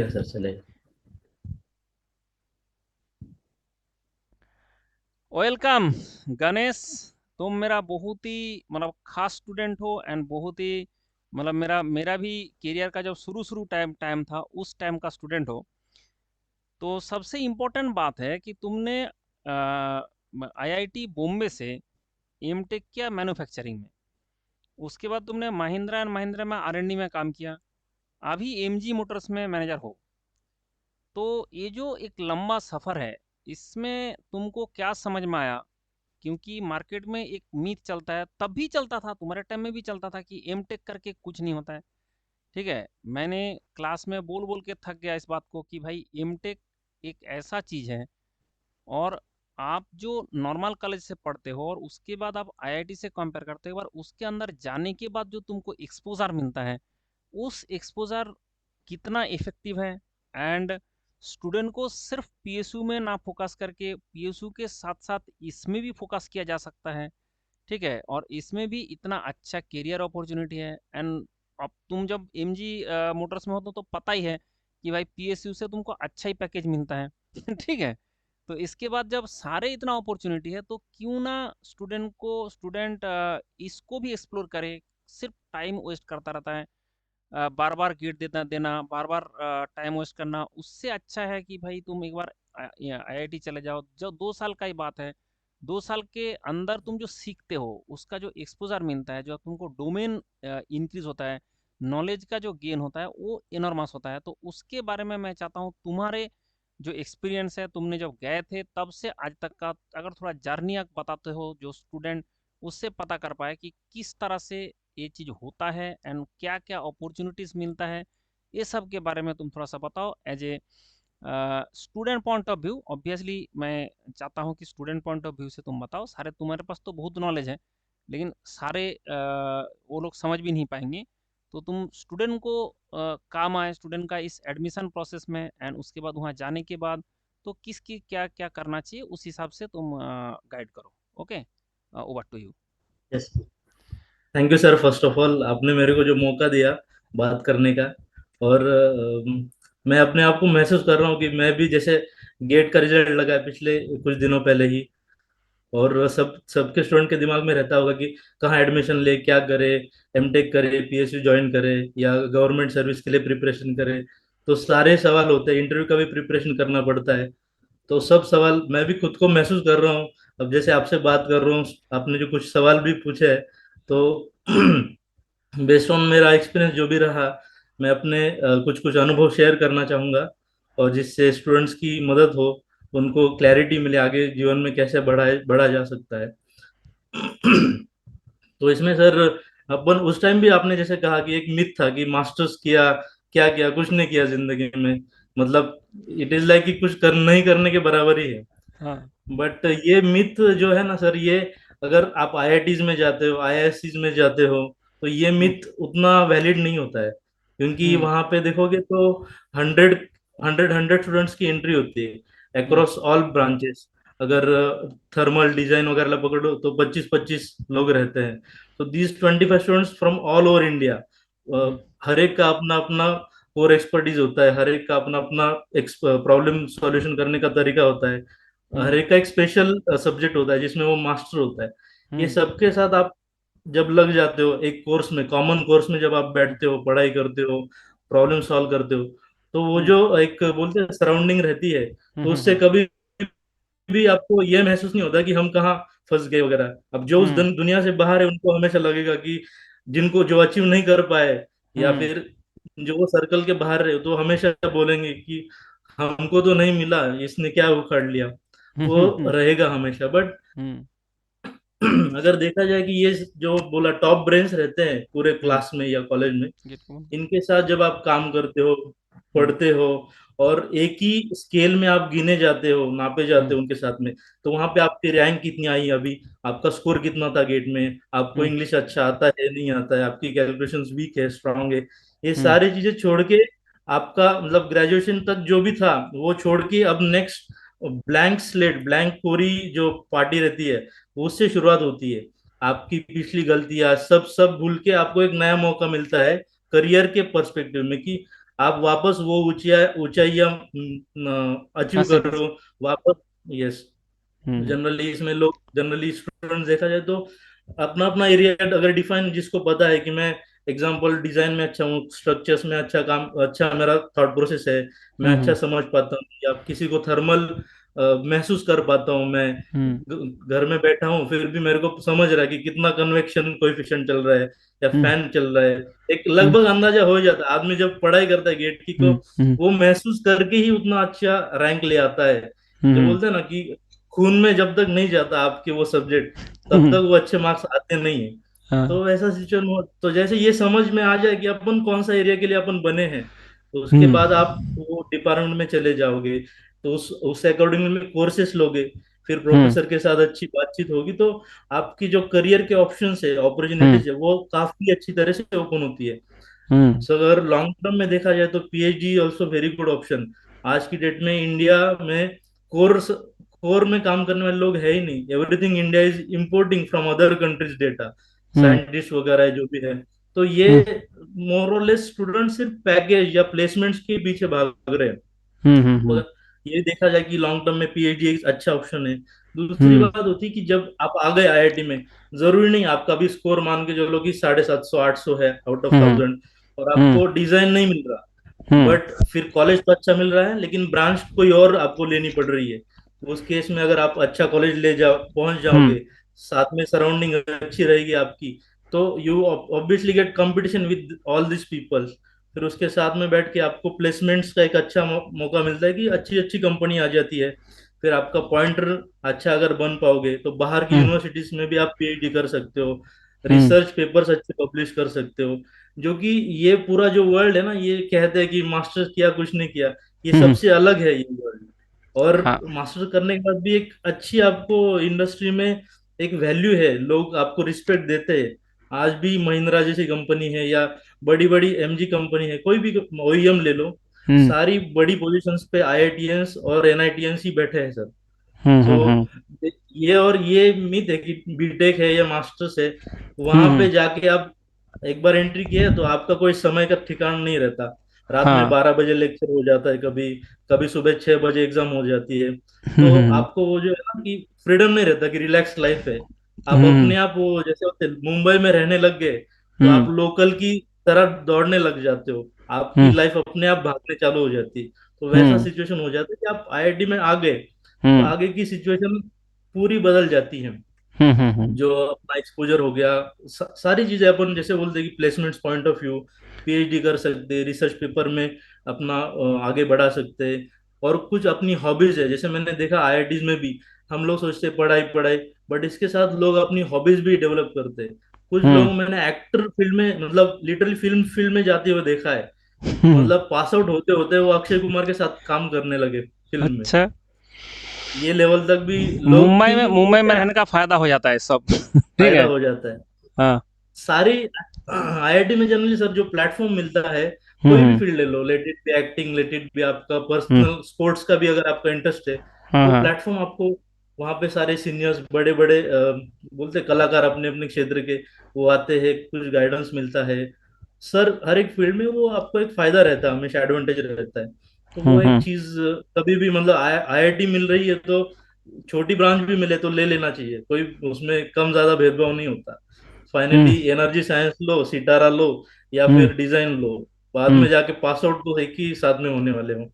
Sir चले। Welcome Ganesh. तुम मेरा बहुत ही खास स्टूडेंट हो एंड बहुत ही मेरा भी करियर का जब शुरू शुरू टाइम टाइम था उस टाइम का स्टूडेंट हो। तो सबसे इम्पोर्टेंट बात है कि तुमने आईआईटी बॉम्बे से एमटेक किया मैन्युफैक्चरिंग में। उसके बाद तुमने महिंद्रा एंड महिंद्रा में आरएनडी में काम किया। अभी एमजी मोटर्स में मैनेजर हो। तो ये जो एक लंबा सफ़र है, इसमें तुमको क्या समझ में आया? क्योंकि मार्केट में एक मीथ चलता है, तब भी चलता था, तुम्हारे टाइम में भी चलता था कि एम टेक करके कुछ नहीं होता है। ठीक है, मैंने क्लास में बोल बोल के थक गया इस बात को कि भाई एम टेक एक ऐसा चीज़ है। और आप जो नॉर्मल कॉलेज से पढ़ते हो और उसके बाद आप आईआईटी से कंपेयर करते हो, एक बार उसके अंदर जाने के बाद जो तुमको एक्सपोजर मिलता है, उस एक्सपोजर कितना इफेक्टिव है। एंड स्टूडेंट को सिर्फ पीएसयू में ना फोकस करके पीएसयू के साथ साथ इसमें भी फोकस किया जा सकता है। ठीक है, और इसमें भी इतना अच्छा करियर अपॉर्चुनिटी है। एंड अब तुम जब एमजी मोटर्स में हो तो पता ही है कि भाई पीएसयू से तुमको अच्छा ही पैकेज मिलता है। ठीक है, तो इसके बाद जब सारे इतना अपॉर्चुनिटी है तो क्यों ना स्टूडेंट इसको भी एक्सप्लोर करे। सिर्फ टाइम वेस्ट करता रहता है, बार बार गेट देना देना, बार बार टाइम वेस्ट करना। उससे अच्छा है कि भाई तुम एक बार आईआईटी चले जाओ। जो 2 साल का ही बात है, 2 साल के अंदर तुम जो सीखते हो उसका जो एक्सपोजर मिलता है, जो तुमको डोमेन इंक्रीज होता है, नॉलेज का जो गेन होता है वो इनॉर्मस होता है। तो उसके बारे में मैं चाहता हूँ तुम्हारे जो एक्सपीरियंस है, तुमने जब गए थे तब से आज तक का, अगर थोड़ा जर्नी आप बताते हो जो स्टूडेंट उससे पता कर पाए कि किस तरह से ये चीज़ होता है एंड क्या क्या अपॉर्चुनिटीज़ मिलता है। ये सब के बारे में तुम थोड़ा सा बताओ as a student point of view. Obviously मैं चाहता हूँ कि स्टूडेंट पॉइंट ऑफ व्यू से तुम बताओ। सारे तुम्हारे पास तो बहुत नॉलेज है, लेकिन सारे वो लोग समझ भी नहीं पाएंगे। तो तुम स्टूडेंट को काम आए, स्टूडेंट का इस एडमिशन प्रोसेस में एंड उसके बाद वहाँ जाने के बाद तो किसकी क्या क्या करना चाहिए, उस हिसाब से तुम गाइड करो। Okay, over to you. Yes, thank you sir. First of all आपने मेरे को जो मौका दिया बात करने का, और मैं अपने आप को महसूस कर रहा हूँ कि मैं भी जैसे गेट का रिजल्ट लगा है पिछले कुछ दिनों पहले ही। और सबके स्टूडेंट के दिमाग में रहता होगा कि कहाँ एडमिशन ले, क्या करे, एमटेक करे, पीएसयू ज्वाइन करे या गवर्नमेंट सर्विस के लिए प्रिपरेशन करे। तो सारे सवाल होते हैं, इंटरव्यू का भी प्रिपरेशन करना पड़ता है। तो सब सवाल मैं भी खुद को महसूस कर रहा हूँ। अब जैसे आपसे बात कर रहा हूँ, आपने जो कुछ सवाल भी पूछे हैं, तो बेस्ड ऑन मेरा एक्सपीरियंस जो भी रहा, मैं अपने कुछ कुछ अनुभव शेयर करना चाहूँगा, और जिससे स्टूडेंट्स की मदद हो, उनको क्लैरिटी मिले आगे जीवन में कैसे बढ़ा जा सकता है। तो इसमें सर, अपन उस टाइम भी आपने जैसे कहा कि एक मिथ था कि मास्टर्स किया, क्या किया, कुछ नहीं किया जिंदगी में। मतलब इट इज लाइक कि कुछ कर नहीं करने के बराबर ही है। हाँ। बट ये मिथ जो है ना सर, ये अगर आप आईआईटीज में जाते हो, आईआईएससीज में जाते हो, तो ये हुँ, मिथ उतना वैलिड नहीं होता है। क्योंकि हुँ, वहां पे देखोगे तो हंड्रेड हंड्रेड स्टूडेंट्स की एंट्री होती है हुँ, अक्रॉस ऑल ब्रांचेस। अगर थर्मल डिजाइन वगैरह पकड़ो तो 25-25 लोग रहते हैं। तो these 25 students from all over India, hmm, हर एक का अपना अपना कोर एक्सपर्टीज होता है, हर एक का अपना अपना प्रॉब्लम सॉल्यूशन करने का तरीका होता है, हर हुँ, एक का एक स्पेशल सब्जेक्ट होता है जिसमें वो मास्टर होता है। ये हुँ, सबके साथ आप जब लग जाते हो एक कोर्स में, कॉमन कोर्स में जब आप हुँ, बैठते हो, पढ़ाई करते हो, प्रॉब्लम सॉल्व करते हो, तो वो हुँ, जो एक बोलते हैं सराउंडिंग रहती है, हुँ, तो हुँ, उससे हुँ, कभी भी आपको ये महसूस नहीं होता कि हम कहाँ फंस गए वगैरह। अब जो उस हुँ, दुनिया से बाहर है उनको हमेशा लगेगा कि जिनको जो अचीव नहीं कर पाए, या हुँ, फिर जो वो सर्कल के बाहर रहे, तो हमेशा बोलेंगे कि हमको तो नहीं मिला, इसने क्या उखाड़ लिया। हुँ, वो हुँ, हुँ, रहेगा हमेशा। बट हुँ, अगर देखा जाए कि ये जो बोला टॉप ब्रेन्स रहते हैं पूरे हुँ, क्लास में या कॉलेज में, गेट कौन? इनके साथ जब आप काम करते हो, हुँ, पढ़ते हो, और एक ही स्केल में आप गिने जाते हो, नापे हुँ, जाते हो उनके साथ में, तो वहां पे आपकी रैंक कितनी आई अभी, आपका स्कोर कितना था गेट में, आपको हुँ, इंग्लिश अच्छा आता है नहीं आता है, आपकी कैलकुलेशंस वीक है स्ट्रांग है, ये हुँ, सारी चीजें छोड़ के, आपका मतलब ग्रेजुएशन तक जो भी था वो छोड़ के अब नेक्स्ट ब्लैंक स्लेट, ब्लैंक कोरी जो पार्टी रहती है, उससे शुरुआत होती है। आपकी पिछली गलतियां सब सब भूल के आपको एक नया मौका मिलता है करियर के पर्सपेक्टिव में, कि आप वापस वो ऊंचाइयां हाँ, अचीव कर सही। रहे हो वापस। यस। हुँ, जनरली इसमें लोग, जनरली स्टूडेंट्स देखा जाए तो अपना अपना एरिया अगर डिफाइन, जिसको पता है कि मैं एग्जांपल डिजाइन में अच्छा हूँ, स्ट्रक्चर्स में अच्छा काम, अच्छा मेरा थॉट प्रोसेस है, मैं हुँ, अच्छा हुँ, समझ पाता हूँ, या किसी को थर्मल महसूस कर पाता हूँ मैं, हुँ, घर में बैठा हूँ फिर भी मेरे को समझ रहा है कि कितना कन्वेक्शन कोएफिशिएंट चल रहा है या हुँ, फैन चल रहा है, एक हुँ, लगभग अंदाजा हो जाता है। आदमी जब पढ़ाई करता है गेट की तो हुँ, हुँ, वो महसूस करके ही उतना अच्छा रैंक ले आता है। हुँ, जो हुँ, बोलते हैं ना कि खून में जब तक नहीं जाता आपके वो सब्जेक्ट, तब हुँ, तक वो अच्छे मार्क्स आते नहीं है। हाँ, तो ऐसा सिचुएशन हो तो जैसे ये समझ में आ जाए कि अपन कौन सा एरिया के लिए अपन बने हैं, तो उसके हुँ, बाद आप वो डिपार्टमेंट में चले जाओगे, तो उस अकॉर्डिंग में कोर्सेस लोगे, फिर हुँ, प्रोफेसर के साथ अच्छी बातचीत होगी, तो आपकी जो करियर के ऑप्शंस है, हुँ, अपॉर्चुनिटीज है, वो काफी अच्छी तरह से ओपन होती है। हुँ, सो अगर लॉन्ग टर्म में देखा जाए तो PhD also very good option. आज की डेट में इंडिया में कोर्स कोर में काम करने वाले लोग है ही नहीं, everything India is importing from other countries data, hmm, scientist वगैरह है जो भी है। तो ये हुँ, मोर और लेस स्टूडेंट सिर्फ पैकेज या प्लेसमेंट्स के पीछे भाग रहे हैं। हुँ, हुँ, हुँ, मगर ये देखा जाए कि लॉन्ग टर्म में पीएचडी एक अच्छा ऑप्शन है। दूसरी हुँ, बात होती है कि जब आप आ गए आईआईटी में, जरूरी नहीं आपका भी स्कोर मान के चलो कि 750 800 है आउट ऑफ हुँ, 1000, और हुँ, आपको डिजाइन नहीं मिल रहा, हुँ, बट फिर कॉलेज तो अच्छा मिल रहा है लेकिन ब्रांच कोई और आपको लेनी पड़ रही है। उस केस में अगर आप अच्छा कॉलेज ले जाओ, पहुंच हुँ, जाओगे, साथ में सराउंडिंग अच्छी रहेगी आपकी, तो you obviously get competition with all this people. फिर उसके साथ में बैठ के आपको प्लेसमेंट्स का एक अच्छा मौका मिलता है कि अच्छी अच्छी कंपनी आ जाती है। फिर आपका पॉइंटर अच्छा अगर बन पाओगे तो बाहर की हुँ, यूनिवर्सिटीज में भी आप पीएचडी कर सकते हो, हुँ, रिसर्च पेपर्स अच्छे पब्लिश कर सकते हो। जो कि ये पूरा जो वर्ल्ड है ना, ये कहते हैं कि मास्टर्स किया कुछ नहीं किया, ये हुँ, सबसे अलग है ये वर्ल्ड। और हाँ, मास्टर्स करने के बाद भी एक अच्छी आपको इंडस्ट्री में एक वैल्यू है, लोग आपको रिस्पेक्ट देते हैं। आज भी महिंद्रा जैसी कंपनी है या बड़ी बड़ी एमजी कंपनी है, कोई भी ओईएम ले लो, हुँ, सारी बड़ी पोजीशंस पे आईआईटियंस और एनआईटियंस ही बैठे हैं सर। हुँ, सो हुँ, हुँ, ये और ये मिथ है कि बीटेक है या मास्टर्स है, हुँ, वहां पे हुँ, जाके आप एक बार एंट्री किया है तो आपका कोई समय का ठिकाना नहीं रहता। रात में हाँ, 12 बजे लेक्चर हो जाता है, कभी कभी सुबह 6 बजे एग्जाम हो जाती है। हुँ, तो हुँ, आपको वो जो है ना कि फ्रीडम नहीं रहता, कि रिलैक्स लाइफ है। आप हुँ, अपने आप वो जैसे होते मुंबई में रहने लग गए तो हुँ, आप लोकल की तरह दौड़ने लग जाते हो, आपकी हुँ, लाइफ अपने आप भागने चालू हो जाती है। तो वैसा हुँ, सिचुएशन हो जाता है कि आप आईआईटी में आ गए तो हुँ, आगे की सिचुएशन पूरी बदल जाती है। हुँ, हुँ, हुँ, जो अपना एक्सपोजर हो गया, सारी चीजें अपन जैसे बोलते हैं कि placements point of view, PhD कर सकते, रिसर्च पेपर में अपना आगे बढ़ा सकते। और कुछ अपनी हॉबीज है, जैसे मैंने देखा आईआईटीज में भी हम लोग सोचते हैं पढ़ाई पढ़ाई, बट इसके साथ लोग अपनी हॉबीज भी डेवलप करते हैं। कुछ हुँ, लोग मैंने एक्टर फील्ड में, मतलब लिटरली फिल्म फील्ड में जाते हुए देखा है। हुँ, मतलब पास आउट होते होते वो अक्षय कुमार के साथ काम करने लगे फिल्म में। अच्छा। ये लेवल तक भी लोग, मुंबई में क्योंकि वो मुंबई में क्या रहने का फ़ायदा हो जाता है सब। ठीक फायदा है? हो जाता है। हाँ। सारी आईआईटी में जनरली सर जो प्लेटफॉर्म मिलता है, हुँ, कोई भी हुँ, फील्ड ले लो, let it be acting, let it be आपका हुँ, पर्सनल स्पोर्ट्स का भी अगर आपका इंटरेस्ट है, हाँ, तो हाँ। प्लेटफॉर्म आपको वहाँ पे सारे सीनियर्स बड़े बड़े बोलते कलाकार अपने अपने क्षेत्र के, वो आते हैं, कुछ गाइडेंस मिलता है। सर हर एक फील्ड में वो आपको एक फायदा रहता है, हमेशा एडवांटेज रहता है। तो हुँ, वो एक हुँ, चीज कभी भी, मतलब आईआईटी मिल रही है तो छोटी ब्रांच भी मिले तो ले लेना चाहिए, कोई उसमें कम ज्यादा भेदभाव नहीं होता। हुँ, फाइनली एनर्जी साइंस लो, सितारा लो, या हुँ, फिर डिजाइन लो, बाद हुँ। में जाके पास आउट तो एक ही साथ में होने वाले हो।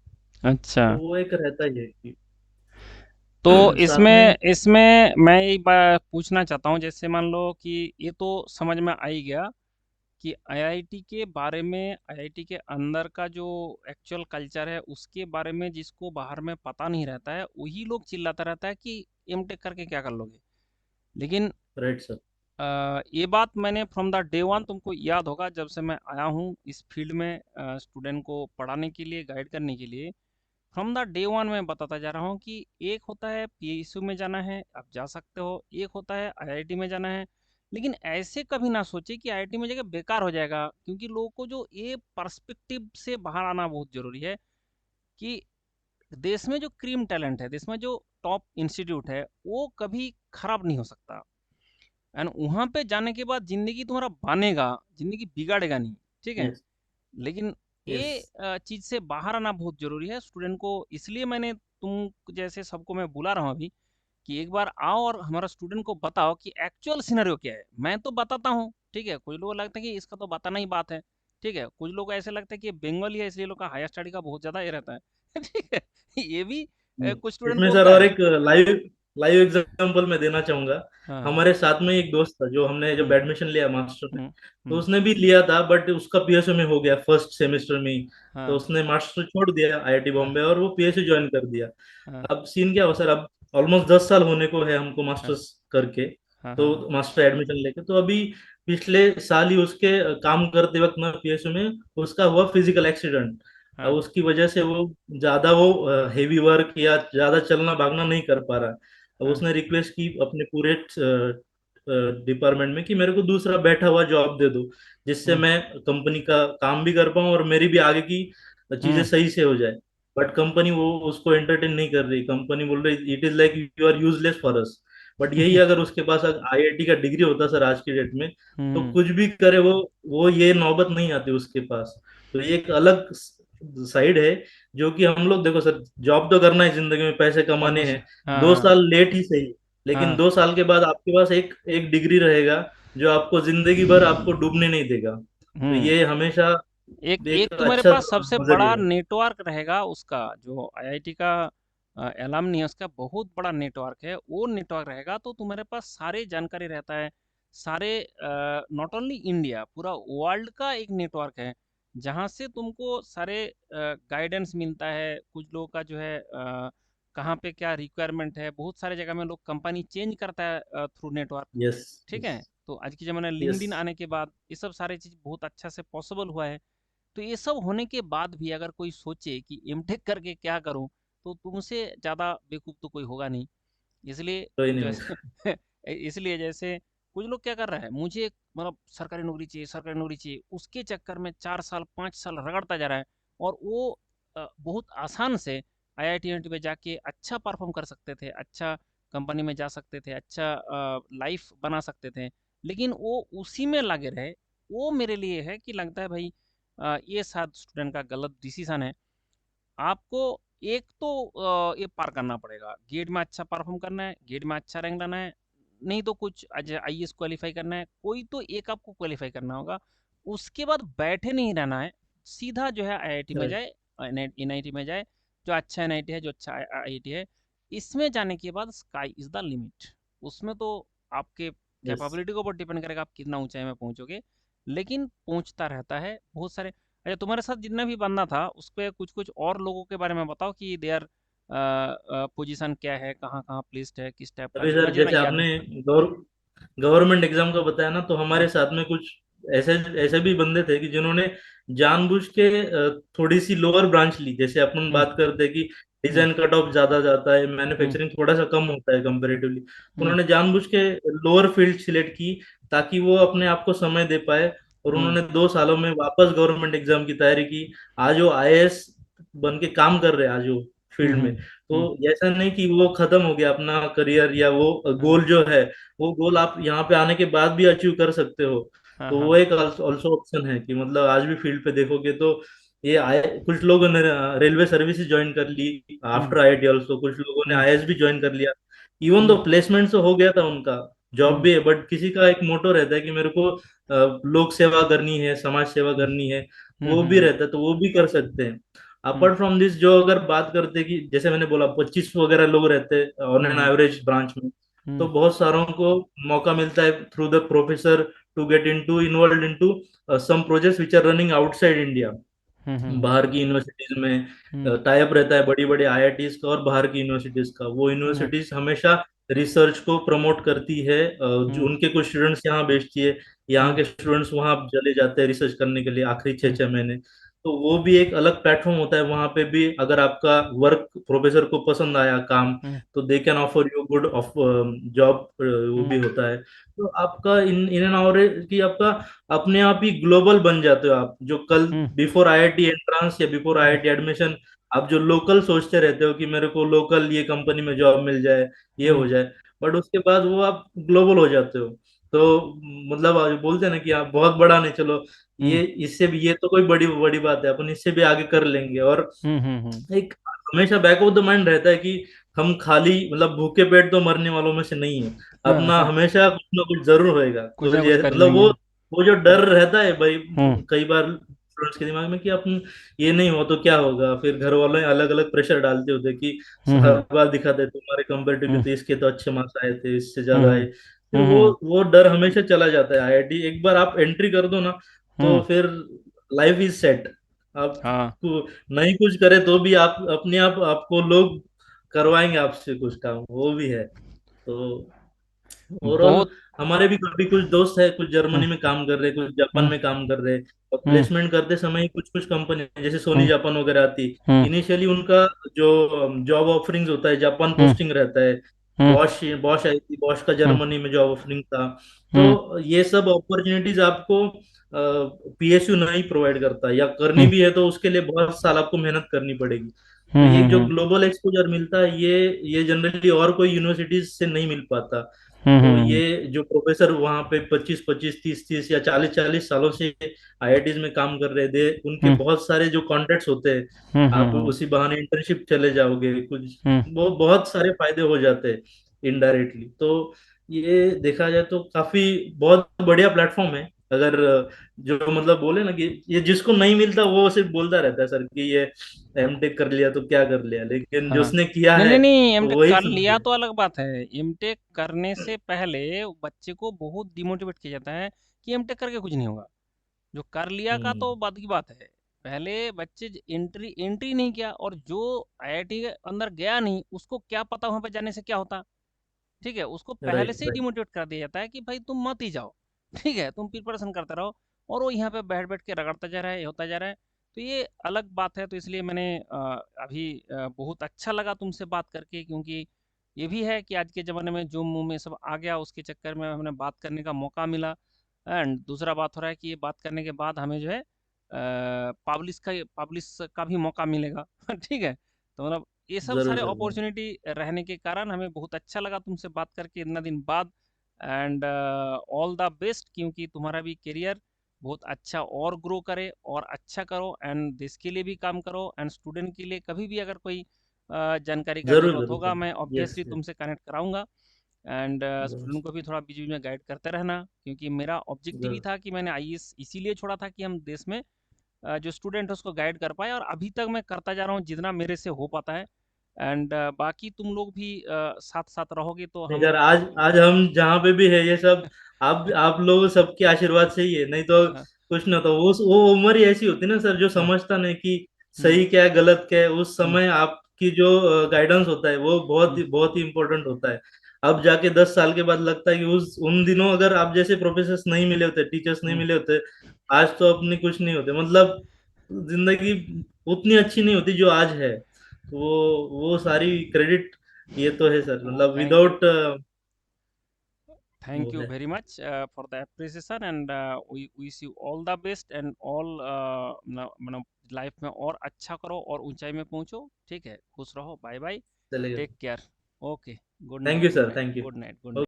अच्छा। तो वो एक रहता ही है कि तो साथ में। इसमें इसमें मैं एक बात पूछना चाहता हूँ, जैसे मान लो कि ये तो समझ में आ ही गया कि आईआईटी के बारे में, आईआईटी के अंदर का जो एक्चुअल कल्चर है उसके बारे में जिसको बाहर में पता नहीं रहता है वही लोग चिल्लाता रहता है कि एमटेक करके क्या कर लोगे। लेकिन राइट सर। ये बात मैंने फ्रॉम द डे वन, तुमको याद होगा जब से मैं आया हूँ इस फील्ड में, स्टूडेंट को पढ़ाने के लिए, गाइड करने के लिए, फ्रॉम द डे वन मैं बताता जा रहा हूँ कि एक होता है पीएसयू में जाना है, आप जा सकते हो, एक होता है आईआईटी में जाना है। लेकिन ऐसे कभी ना सोचे कि आईआईटी में जाके बेकार हो जाएगा, क्योंकि लोगों को जो ये पर्सपेक्टिव से बाहर आना बहुत ज़रूरी है कि देश में जो क्रीम टैलेंट है, देश में जो टॉप इंस्टीट्यूट है, वो कभी खराब नहीं हो सकता। एंड वहाँ पे जाने के बाद ज़िंदगी तुम्हारा बनेगा, ज़िंदगी बिगाड़ेगा नहीं, ठीक है? यस। लेकिन यस। ये चीज़ से बाहर आना बहुत ज़रूरी है स्टूडेंट को। इसलिए मैंने तुम जैसे सबको मैं बुला रहा हूँ अभी, कि एक बार आओ और हमारा स्टूडेंट को बताओ कि एक्चुअल सिनेरियो क्या है। मैं तो बताता हूँ, ठीक है, कुछ लोगों को लगता है कि इसका तो बताना ही बात है, ठीक है, कुछ लोग को ऐसे लगता है कि ये बंगाली है इसलिए लोग का हायर स्टडी का बहुत ज़्यादा ये रहता है ठीक है, ये भी कुछ स्टूडेंट इसमें सर बोलता और है। एक लाइव लाइव एग्जांपल मैं देना चाहूंगा। हाँ। हमारे साथ में एक दोस्त था जो हमने जब हुँ, एडमिशन लिया मास्टर में, हुँ, तो हुँ, उसने भी लिया था, बट उसका पीएसयू में हो गया फर्स्ट सेमेस्टर में ही। तो हाँ, उसने मास्टर छोड़ दिया आईआईटी हाँ, बॉम्बे और वो पीएसयू ज्वाइन कर दिया। हाँ, अब सीन क्या हुआ सर, अब ऑलमोस्ट 10 साल होने को है हमको हाँ, मास्टर्स करके, हाँ, हाँ, हाँ, तो मास्टर एडमिशन लेके। तो अभी पिछले साल ही उसके काम करते वक्त ना पीएसयू में उसका हुआ फिजिकल एक्सीडेंट। अब हाँ, उसकी वजह से वो ज्यादा वो हेवी वर्क या ज्यादा चलना भागना नहीं कर पा रहा। अब हाँ, उसने रिक्वेस्ट की अपने पूरे डिपार्टमेंट में कि मेरे को दूसरा बैठा हुआ जॉब दे दो, जिससे हुँ, मैं कंपनी का काम भी कर पाऊँ और मेरी भी आगे की चीजें हुँ, सही से हो जाए। बट कंपनी वो उसको एंटरटेन नहीं कर रही। कंपनी बोल रही it is like you are useless for us. But यही अगर उसके पास आईआईटी का डिग्री होता सर आज की डेट में, तो हुँ, कुछ भी करे वो ये नौबत नहीं आती उसके पास। तो ये एक अलग साइड है, जो कि हम लोग देखो सर, जॉब तो करना है, जिंदगी में पैसे कमाने ऑब्वियसली। हैं। दो हाँ, साल लेट ही सही, लेकिन हाँ, 2 साल के बाद आपके पास एक एक डिग्री रहेगा जो आपको जिंदगी भर आपको डूबने नहीं देगा। तो हुँ। ये हमेशा एक एक एक तुम्हारे अच्छा पास सबसे नजरिया बड़ा है। नेटवर्क रहेगा उसका, जो आईआईटी का एलुमनी है, उसका बहुत बड़ा नेटवर्क है। वो नेटवर्क रहेगा तो तुम्हारे पास सारे जानकारी रहता है, सारे नॉट ओनली इंडिया, पूरा वर्ल्ड का एक नेटवर्क है, जहाँ से तुमको सारे गाइडेंस मिलता है। कुछ लोगों का जो है कहाँ पे क्या रिक्वायरमेंट है, बहुत सारे जगह में लोग कंपनी चेंज करता है थ्रू नेटवर्क, यस। ठीक यस। है। तो आज के ज़माने में यस। लिंक्डइन आने के बाद ये सब सारी चीज़ बहुत अच्छा से पॉसिबल हुआ है। तो ये सब होने के बाद भी अगर कोई सोचे कि एमटेक करके क्या करूं, तो तुमसे ज़्यादा बेवकूफ़ तो कोई होगा नहीं। इसलिए कोई नहीं जैसे होगा। इसलिए जैसे कुछ लोग क्या कर रहा है, मुझे मतलब सरकारी नौकरी चाहिए, सरकारी नौकरी चाहिए, उसके चक्कर में 4 साल 5 साल रगड़ता जा रहा है। और वो बहुत आसान से आईआईटी एनआईटी में जाके अच्छा परफॉर्म कर सकते थे, अच्छा कंपनी में जा सकते थे, अच्छा लाइफ बना सकते थे, लेकिन वो उसी में लगे रहे। वो मेरे लिए है कि लगता है भाई ये शायद स्टूडेंट का गलत डिसीजन है। आपको एक तो ये पार करना पड़ेगा, गेट में अच्छा परफॉर्म करना है, गेट में अच्छा रैंक लाना है, नहीं तो कुछ आईएएस क्वालिफाई करना है, कोई तो एक आपको क्वालिफाई करना होगा। उसके बाद बैठे नहीं रहना है, सीधा जो है आईआईटी में जाए, एनआईटी में जाए, जो अच्छा एनआईटी है, जो अच्छा आईआईटी है। इसमें जाने के बाद स्काई इज द लिमिट। उसमें तो आपके यस। कैपेबिलिटी के ऊपर डिपेंड करेगा आप कितना ऊंचाई में पहुंचोगे, लेकिन पहुंचता रहता है बहुत सारे। अच्छा, तुम्हारे साथ जितना भी बंदा था उस पे कुछ कुछ और लोगों के बारे में बताओ कि देयर पोजीशन क्या है, कहाँ कहाँ प्लेस्ड है, किस टाइप का, अभी जो सर मुझे ना जैसे याद आपने है। गवर्नमेंट एग्जाम का बताया ना, तो हाँ। हमारे साथ में कुछ ऐसे ऐसे भी बंदे थे कि जिन्होंने जानबूझ के थोड़ी सी लोअर ब्रांच ली। जैसे अपन हम्म, बात करते हैं कि हम्म, डिजाइन कट ऑफ ज्यादा जाता है, हम्म, मैन्युफैक्चरिंग थोड़ा सा कम होता है कंपेरेटिवली। हम्म, उन्होंने जानबूझ के लोअर फील्ड सिलेक्ट की ताकि वो अपने आप को समय दे पाए। और हम्म, उन्होंने 2 सालों में वापस गवर्नमेंट एग्जाम की तैयारी की। आज वो आईएएस बन के काम कर रहे हैं आज वो हम्म, फील्ड में। तो हम्म, ऐसा नहीं कि वो खत्म हो गया अपना करियर, या वो हाँ, गोल जो है, वो गोल आप यहाँ पे आने के बाद भी अचीव कर सकते हो। हाँ, तो वो हाँ, एक ऑल्सो ऑप्शन है कि मतलब आज भी फील्ड पे देखोगे तो ये आए, कुछ लोगों ने रेलवे सर्विसेज ज्वाइन कर ली हम्म, आफ्टर आईआईटी ऑल्सो, कुछ लोगों ने हम्म, आईएएस भी ज्वाइन कर लिया। इवन हम्म, दो प्लेसमेंट तो हो गया था उनका, जॉब हम्म, भी है, बट किसी का एक मोटो रहता है कि मेरे को लोक सेवा करनी है, समाज सेवा हम्म, करनी है। हम्म, वो भी रहता है, तो वो भी कर सकते हैं। हम्म, अपार्ट फ्रॉम दिस, जो अगर बात करते हैं कि जैसे मैंने बोला 25 वगैरह लोग रहते हैं on an hmm, average branch में, तो हम्म, बहुत सारों को मौका मिलता है through the professor to get into involve into some projects which are running outside India. Hmm, hmm, बाहर की यूनिवर्सिटीज में हम्म, टाई अप रहता है बड़ी बड़ी आईआईटीज का और बाहर की यूनिवर्सिटीज का। वो हम्म, यूनिवर्सिटीज हमेशा रिसर्च को प्रमोट करती है, जो हम्म, उनके कुछ स्टूडेंट्स यहाँ भेजती है, यहाँ हम्म, के स्टूडेंट्स वहाँ चले जाते हैं रिसर्च करने के लिए आखिरी छः हम्म, छः महीने। तो वो भी एक अलग प्लेटफॉर्म होता है। वहाँ पे भी अगर आपका वर्क प्रोफेसर को पसंद आया काम, हम्म, तो they can offer you good of job, वो भी हम्म, होता है। तो आपका इन इन एन और की आपका अपने आप ही ग्लोबल बन जाते हो आप। जो कल हम्म, बिफोर आईआईटी एंट्रेंस या बिफोर हम्म, आईआईटी एडमिशन आप जो लोकल सोचते रहते हो कि मेरे को लोकल ये कंपनी में जॉब मिल जाए, ये हम्म, हो जाए, बट उसके बाद वो आप ग्लोबल हो जाते हो। तो मतलब बोलते हैं ना कि आप बहुत बड़ा नहीं, चलो हुँ, ये इससे भी, ये तो कोई बड़ी बड़ी बात है, अपन इससे भी आगे कर लेंगे। और हुँ, हुँ, हुँ। एक हमेशा बैक ऑफ द माइंड रहता है कि हम खाली मतलब भूखे पेट तो मरने वालों में से नहीं है। हाँ, अपना हाँ, हमेशा कुछ ना कुछ जरूर होएगा, कुछ तो ना कुछ ये कर मतलब लेंगे। वो जो डर रहता है भाई हुँ, कई बार स्टूडेंट्स के दिमाग में कि अपन ये नहीं हो तो क्या होगा, फिर घर वाले अलग अलग प्रेशर डालते होते कि हुँ, हर हुँ, बार दिखाते तुम्हारे कंपेरेटिव हुँ, तो इसके तो अच्छे मार्क्स आए थे, इससे हुँ, ज्यादा आए। हुँ, फिर हुँ, हुँ, वो डर हमेशा चला जाता है। आईआईटी एक बार आप एंट्री कर दो ना, तो हुँ, फिर लाइफ इज सेट। आप हाँ, नहीं कुछ करे तो भी आप अपने आप आपको लोग करवाएंगे आपसे कुछ काम, वो भी है। तो ओवरऑल बहुत। हमारे भी कभी कुछ दोस्त है, कुछ हुँ, जर्मनी में काम कर रहे, कुछ जापान हुँ, में काम कर रहे, और हुँ, प्लेसमेंट करते समय कुछ कुछ कंपनी जैसे सोनी हुँ, जापान वगैरह आती, हुँ, इनिशियली उनका जो जॉब ऑफरिंग्स होता है जापान हुँ, पोस्टिंग रहता है। हुँ, बॉश बॉश आई थी, बॉश का हुँ, जर्मनी में जॉब ऑफरिंग था। हुँ, तो ये सब अपॉर्चुनिटीज आपको पीएसयू नहीं प्रोवाइड करता, या करनी हुँ, भी है तो उसके लिए बहुत साल आपको मेहनत करनी पड़ेगी। तो हुँ, ये हुँ, जो हुँ, ग्लोबल एक्सपोजर मिलता है, ये जनरली और कोई यूनिवर्सिटीज से नहीं मिल पाता। हुँ, तो हुँ, ये जो प्रोफेसर वहाँ पे 25 25 30 30 या 40 40 सालों से आईआईटीज में काम कर रहे थे, उनके हुँ, बहुत सारे जो कॉन्टेक्ट्स होते हैं, हुँ, हुँ, आप हुँ, उसी बहाने इंटर्नशिप चले जाओगे कुछ, हुँ, वो बहुत सारे फायदे हो जाते हैं इनडायरेक्टली। तो ये देखा जाए तो काफी बहुत बढ़िया प्लेटफॉर्म है। अगर जो मतलब बोले ना कि ये जिसको नहीं मिलता वो सिर्फ बोलता रहता है सर कि ये एमटेक कर लिया तो क्या कर लिया, लेकिन हाँ। जिसने किया नहीं, है नहीं, नहीं, एमटेक वही कर लिया समझे। तो अलग बात है। एमटेक करने से पहले बच्चे को बहुत डिमोटिवेट किया जाता है कि एमटेक करके कुछ नहीं होगा। जो कर लिया का हम्म। तो बाद की बात है। पहले बच्चे एंट्री एंट्री नहीं किया, और जो आईआईटी के अंदर गया नहीं, उसको क्या पता वहाँ पे जाने से क्या होता। ठीक है, उसको पहले राइट से ही राइट। डिमोटिवेट कर दिया जाता है कि भाई तुम मत ही जाओ। ठीक है, तुम प्रिपरेशन करते रहो, और वो यहाँ पे बैठ बैठ के रगड़ता जा रहा है, ये होता जा रहा है। तो ये अलग बात है। तो इसलिए मैंने अभी बहुत अच्छा लगा तुमसे बात करके, क्योंकि ये भी है कि आज के ज़माने में जूम वूम में सब आ गया, उसके चक्कर में हमें बात करने का मौका मिला। एंड दूसरा बात हो रहा है कि ये बात करने के बाद हमें जो है पब्लिश का भी मौका मिलेगा। ठीक है, तो मतलब ये सब जरूर सारे सर जरूर। अपॉर्चुनिटी रहने के कारण हमें बहुत अच्छा लगा तुमसे बात करके इतना दिन बाद। एंड ऑल द बेस्ट, क्योंकि तुम्हारा भी करियर बहुत अच्छा और ग्रो करे और अच्छा करो, एंड देश के लिए भी काम करो, एंड स्टूडेंट के लिए कभी भी अगर कोई जानकारी का जरूर ज़रूरत जरूर होगा, सर। मैं यस ऑब्वियसली यस। तुमसे कनेक्ट कराऊंगा। एंड जरूर स्टूडेंट को भी थोड़ा बीच बीच में गाइड करते रहना, क्योंकि मेरा ऑब्जेक्टिव ही जरूर। था कि मैंने आईएएस इसीलिए छोड़ा था कि हम देश में जो स्टूडेंट है उसको गाइड कर पाए, और अभी तक मैं करता जा रहा हूँ जितना मेरे से हो पाता है। एंड बाकी तुम लोग भी साथ साथ रहोगे तो नहीं हम। सर, आज आज हम जहाँ पे भी है ये सब आप लोग सबके आशीर्वाद से ही है, नहीं तो हाँ, कुछ ना। तो वो उम्र ही ऐसी होती है ना सर, जो हाँ, समझता नहीं कि हम्म, सही क्या है गलत क्या है, उस हम्म, समय आपकी जो गाइडेंस होता है वो हम्म, बहुत ही इंपॉर्टेंट होता है। अब जाके 10 साल के बाद लगता है कि उस उन दिनों अगर आप जैसे प्रोफेसर नहीं मिले होते, टीचर्स नहीं हम्म, मिले होते, आज तो अपनी कुछ नहीं होते, मतलब जिंदगी उतनी अच्छी नहीं होती जो आज है। तो वो सारी क्रेडिट ये तो है सर, वो मतलब थैंक यू, विदाउट वो थैंक यू है। Very much for the appreciation. And we wish you all the best, and all मतलब लाइफ में और अच्छा करो और ऊंचाई में पहुंचो। ठीक है, खुश रहो, बाय बाय, चलेगा। Take care. Okay, good thank night, you good sir, night, thank you. Good night, good night.